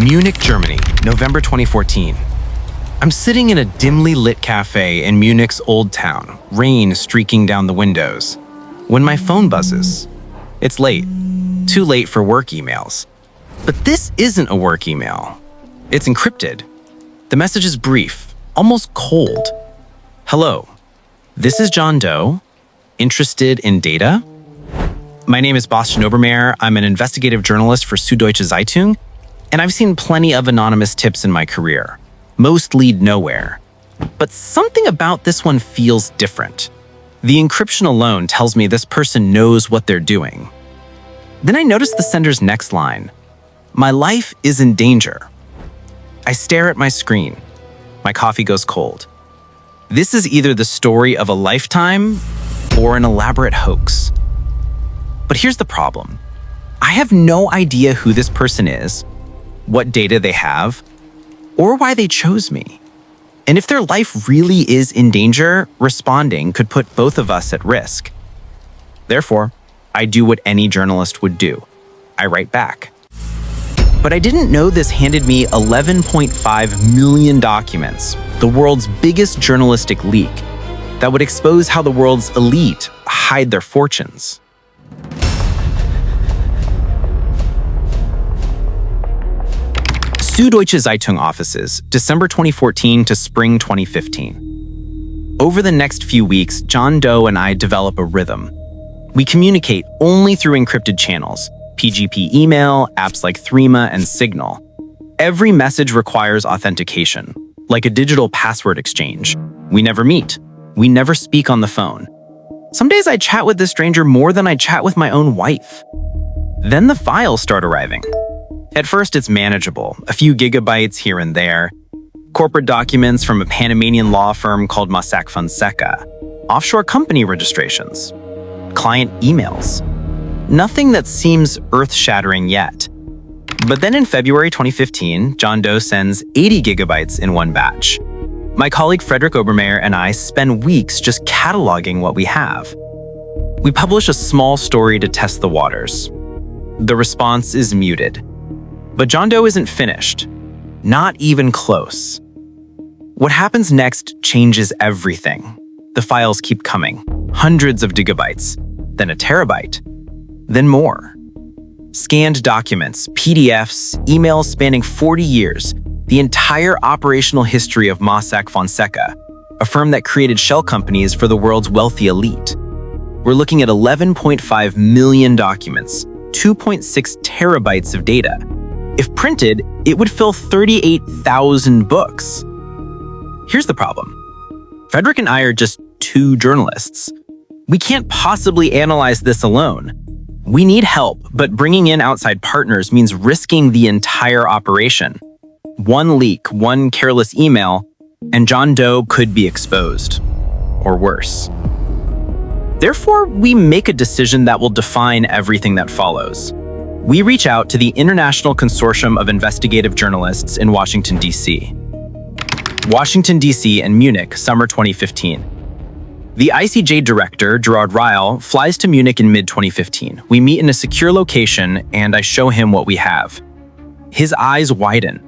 Munich, Germany, November 2014. I'm sitting in a dimly lit cafe in Munich's Old Town, rain streaking down the windows, when my phone buzzes. It's late. Too late for work emails. But this isn't a work email. It's encrypted. The message is brief, almost cold. Hello, this is John Doe. Interested in data? My name is Bastian Obermeier. I'm an investigative journalist for Süddeutsche Zeitung, and I've seen plenty of anonymous tips in my career. Most lead nowhere. But something about this one feels different. The encryption alone tells me this person knows what they're doing. Then I notice the sender's next line. My life is in danger. I stare at my screen. My coffee goes cold. This is either the story of a lifetime or an elaborate hoax. But here's the problem. I have no idea who this person is, what data they have, or why they chose me. And if their life really is in danger, responding could put both of us at risk. Therefore, I do what any journalist would do. I write back. But I didn't know this handed me 11.5 million documents, the world's biggest journalistic leak, that would expose how the world's elite hide their fortunes. Süddeutsche Zeitung offices, December 2014 to spring 2015. Over the next few weeks, John Doe and I develop a rhythm. We communicate only through encrypted channels, PGP email, apps like Threema and Signal. Every message requires authentication, like a digital password exchange. We never meet. We never speak on the phone. Some days I chat with this stranger more than I chat with my own wife. Then the files start arriving. At first, it's manageable, a few gigabytes here and there. Corporate documents from a Panamanian law firm called Mossack Fonseca. Offshore company registrations. Client emails. Nothing that seems earth-shattering yet. But then in February 2015, John Doe sends 80 gigabytes in one batch. My colleague Frederick Obermeier and I spend weeks just cataloging what we have. We publish a small story to test the waters. The response is muted. But John Doe isn't finished. Not even close. What happens next changes everything. The files keep coming. Hundreds of gigabytes. Then a terabyte. Then more. Scanned documents, PDFs, emails spanning 40 years. The entire operational history of Mossack Fonseca, a firm that created shell companies for the world's wealthy elite. We're looking at 11.5 million documents, 2.6 terabytes of data. If printed, it would fill 38,000 books. Here's the problem. Frederick and I are just two journalists. We can't possibly analyze this alone. We need help, but bringing in outside partners means risking the entire operation. One leak, one careless email, and John Doe could be exposed. Or worse. Therefore, we make a decision that will define everything that follows. We reach out to the International Consortium of Investigative Journalists in Washington, D.C. Washington, D.C. and Munich, summer 2015. The ICJ director, Gerard Ryle, flies to Munich in mid-2015. We meet in a secure location, and I show him what we have. His eyes widen.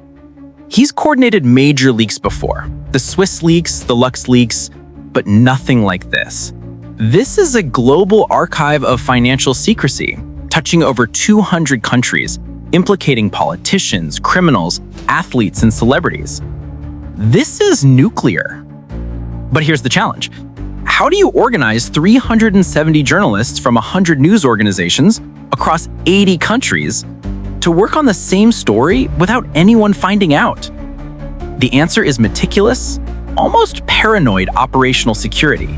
He's coordinated major leaks before. The Swiss leaks, the Lux leaks, but nothing like this. This is a global archive of financial secrecy, touching over 200 countries, implicating politicians, criminals, athletes, and celebrities. This is nuclear. But here's the challenge. How do you organize 370 journalists from 100 news organizations across 80 countries to work on the same story without anyone finding out? The answer is meticulous, almost paranoid operational security.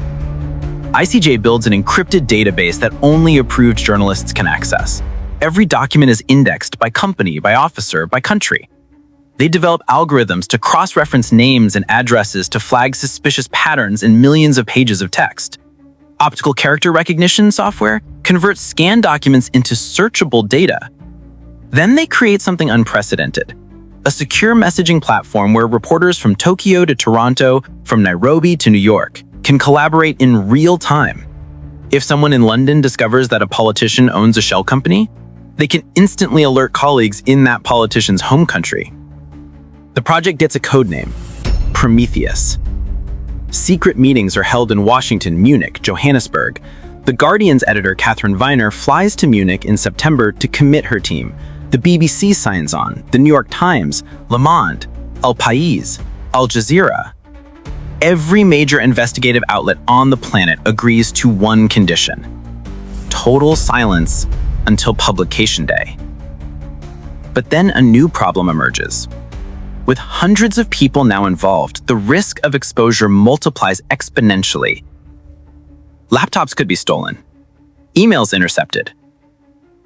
ICJ builds an encrypted database that only approved journalists can access. Every document is indexed by company, by officer, by country. They develop algorithms to cross-reference names and addresses to flag suspicious patterns in millions of pages of text. Optical character recognition software converts scanned documents into searchable data. Then they create something unprecedented. A secure messaging platform where reporters from Tokyo to Toronto, from Nairobi to New York, can collaborate in real time. If someone in London discovers that a politician owns a shell company, They can instantly alert colleagues in that politician's home country. The project gets a code name, Prometheus. Secret meetings are held in Washington, Munich, Johannesburg. The Guardian's editor, Catherine Viner, flies to Munich in September to commit her team. The BBC signs on, the New York Times, Le Monde, El País, Al Jazeera. Every major investigative outlet on the planet agrees to one condition: total silence until publication day. But then a new problem emerges. With hundreds of people now involved, the risk of exposure multiplies exponentially. Laptops could be stolen, emails intercepted.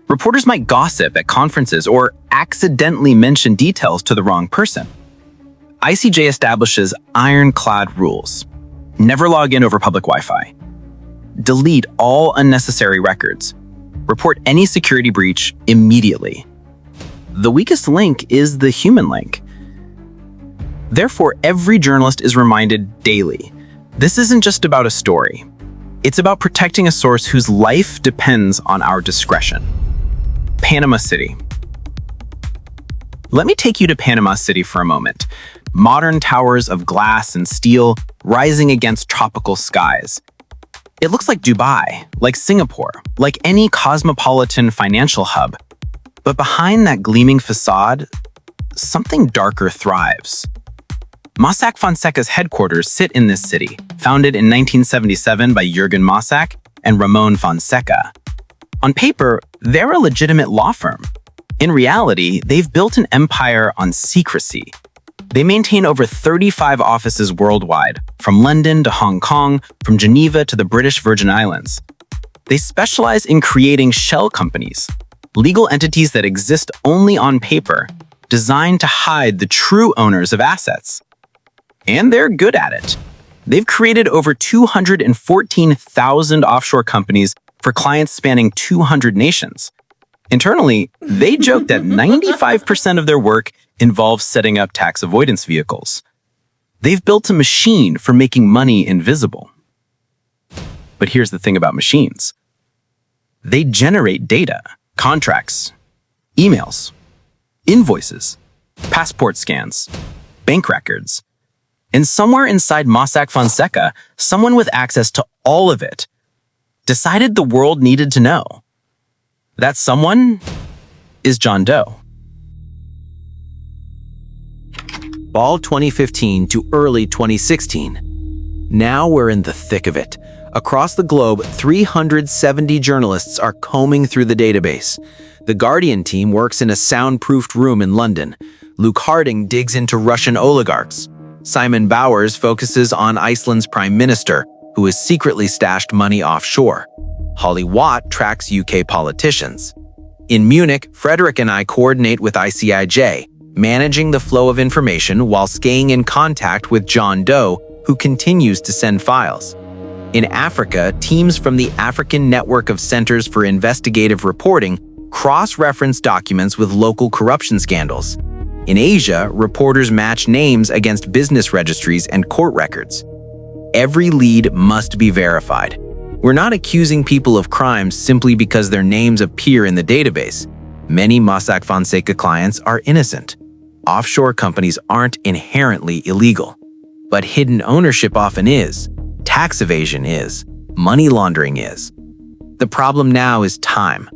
Reporters might gossip at conferences or accidentally mention details to the wrong person. ICJ establishes ironclad rules. Never log in over public Wi-Fi. Delete all unnecessary records. Report any security breach immediately. The weakest link is the human link. Therefore, every journalist is reminded daily, this isn't just about a story. It's about protecting a source whose life depends on our discretion. Panama City. Let me take you to Panama City for a moment. Modern towers of glass and steel rising against tropical skies. It looks like Dubai, like Singapore, like any cosmopolitan financial hub. But behind that gleaming facade, something darker thrives. Mossack Fonseca's headquarters sit in this city, founded in 1977 by Jürgen Mossack and Ramon Fonseca. On paper, they're a legitimate law firm. In reality, they've built an empire on secrecy. They maintain over 35 offices worldwide, from London to Hong Kong, from Geneva to the British Virgin Islands. They specialize in creating shell companies, legal entities that exist only on paper, designed to hide the true owners of assets. And they're good at it. They've created over 214,000 offshore companies for clients spanning 200 nations. Internally, they joke that 95% of their work involves setting up tax avoidance vehicles. They've built a machine for making money invisible. But here's the thing about machines. They generate data, contracts, emails, invoices, passport scans, bank records. And somewhere inside Mossack Fonseca, someone with access to all of it decided the world needed to know. That someone is John Doe. Fall 2015 to early 2016. Now we're in the thick of it. Across the globe, 370 journalists are combing through the database. The Guardian team works in a soundproofed room in London. Luke Harding digs into Russian oligarchs. Simon Bowers focuses on Iceland's prime minister, who has secretly stashed money offshore. Holly Watt tracks UK politicians. In Munich, Frederick and I coordinate with ICIJ, managing the flow of information while staying in contact with John Doe, who continues to send files. In Africa, teams from the African Network of Centers for Investigative Reporting cross-reference documents with local corruption scandals. In Asia, reporters match names against business registries and court records. Every lead must be verified. We're not accusing people of crimes simply because their names appear in the database. Many Mossack Fonseca clients are innocent. Offshore companies aren't inherently illegal. But hidden ownership often is. Tax evasion is. Money laundering is. The problem now is time.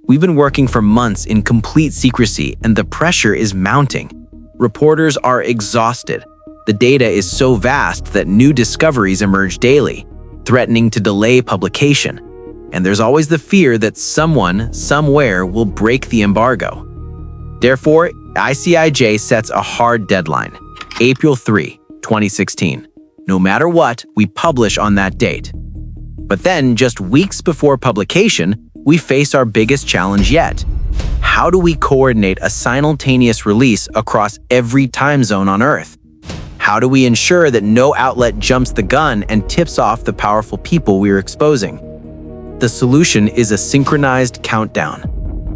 We've been working for months in complete secrecy, and the pressure is mounting. Reporters are exhausted. The data is so vast that new discoveries emerge daily, threatening to delay publication. And there's always the fear that someone, somewhere, will break the embargo. Therefore, ICIJ sets a hard deadline, April 3, 2016. No matter what, we publish on that date. But then, just weeks before publication, we face our biggest challenge yet. How do we coordinate a simultaneous release across every time zone on Earth? How do we ensure that no outlet jumps the gun and tips off the powerful people we're exposing? The solution is a synchronized countdown.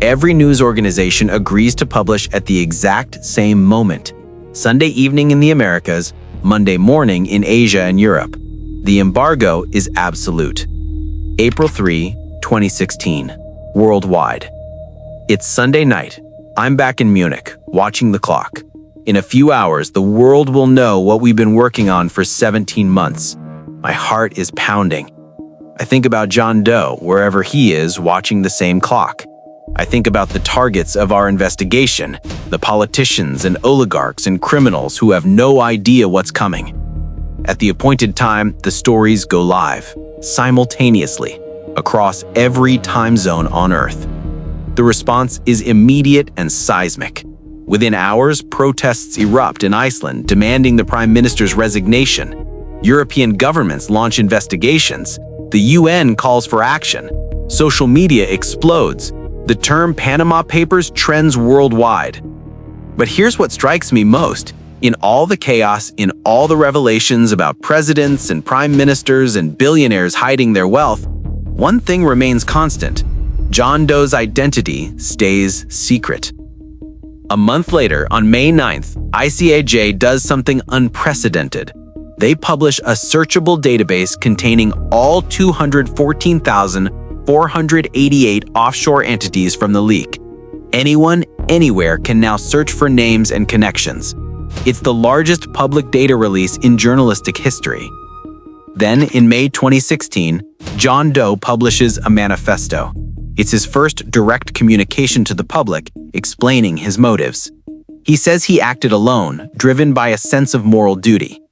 Every news organization agrees to publish at the exact same moment. Sunday evening in the Americas, Monday morning in Asia and Europe. The embargo is absolute. April 3, 2016. Worldwide. It's Sunday night. I'm back in Munich, watching the clock. In a few hours, the world will know what we've been working on for 17 months. My heart is pounding. I think about John Doe, wherever he is, watching the same clock. I think about the targets of our investigation, the politicians and oligarchs and criminals who have no idea what's coming. At the appointed time, the stories go live, simultaneously, across every time zone on Earth. The response is immediate and seismic. Within hours, protests erupt in Iceland demanding the Prime Minister's resignation. European governments launch investigations. The UN calls for action. Social media explodes. The term Panama Papers trends worldwide. But here's what strikes me most. In all the chaos, in all the revelations about presidents and prime ministers and billionaires hiding their wealth, one thing remains constant. John Doe's identity stays secret. A month later, on May 9th, ICAJ does something unprecedented. They publish a searchable database containing all 214,488 offshore entities from the leak. Anyone, anywhere can now search for names and connections. It's the largest public data release in journalistic history. Then, in May 2016, John Doe publishes a manifesto. It's his first direct communication to the public, explaining his motives. He says he acted alone, driven by a sense of moral duty.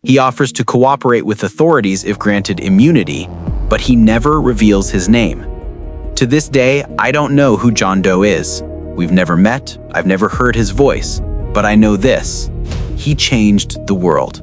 He offers to cooperate with authorities if granted immunity, but he never reveals his name. To this day, I don't know who John Doe is. We've never met, I've never heard his voice, but I know this: he changed the world.